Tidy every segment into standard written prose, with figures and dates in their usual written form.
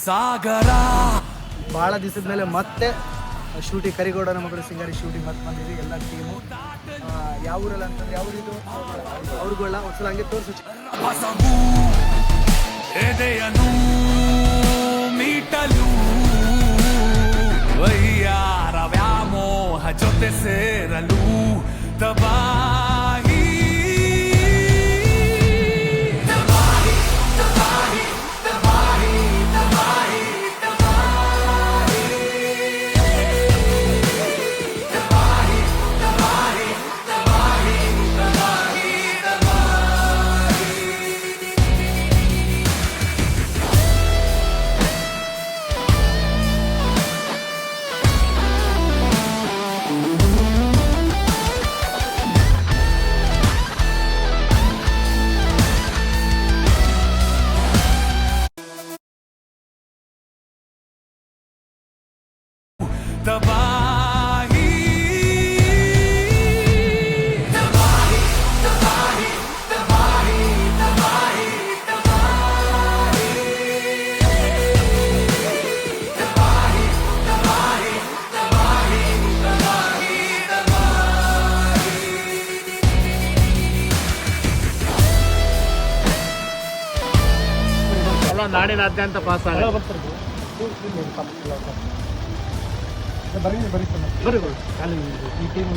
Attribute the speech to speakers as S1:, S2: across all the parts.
S1: ಸಾಗರ
S2: ಭಾಳ ದಿವಸದ ಮೇಲೆ ಮತ್ತೆ ಶೂಟಿಂಗ್ ಕರಿಗೌಡನ ಮಗಳು ಸಿಂಗಾರಿ ಶೂಟಿಂಗ್ ಮತ್ತೆ ಬಂದಿದ್ವಿ ಎಲ್ಲ ಟೀಮು. ಯಾವ ಊರಲ್ಲ ಅಂತಂದ್ರೆ ಯಾವ ಊರಿದು ಅವ್ರಿಗೆಲ್ಲ ಒಂದ್ಸಲ ಹಂಗೆ ತೋರಿಸು.
S1: ಹೊಸವು ಎದೆಯನು ಮೀಟಲು ವೈಯಾರ ವ್ಯಾಮೋಹ ಜೊತೆ ಸೇರಲು ದಬಾಯಿ ದಬಾಯಿ
S3: ನಾಡಿನಾದ್ಯಂತ ಪಾಸ್ ಆಗ
S2: ಬರೀ ಈ ಟೀಮ್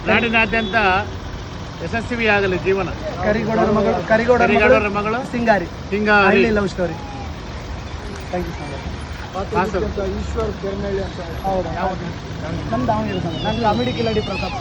S3: ನಾಡಿನಾದ್ಯಂತ ಯಶಸ್ವಿಯಾಗಲಿ ಜೀವನ.
S2: ಕರಿಗೌಡರ ಮಗಳು ಸಿಂಗಾರಿ
S3: ಹಿಂಗಾರಿ
S2: love story. Thank you
S3: Eshwar Bernalli ಅಂತ.
S2: ಹೌದಾ? ನಮ್ದು ಅವನಿಗೆ ನಂದು ಕಾಮಿಡಿ ಕಿಲಾಡಿ ಪ್ರತಾಪ್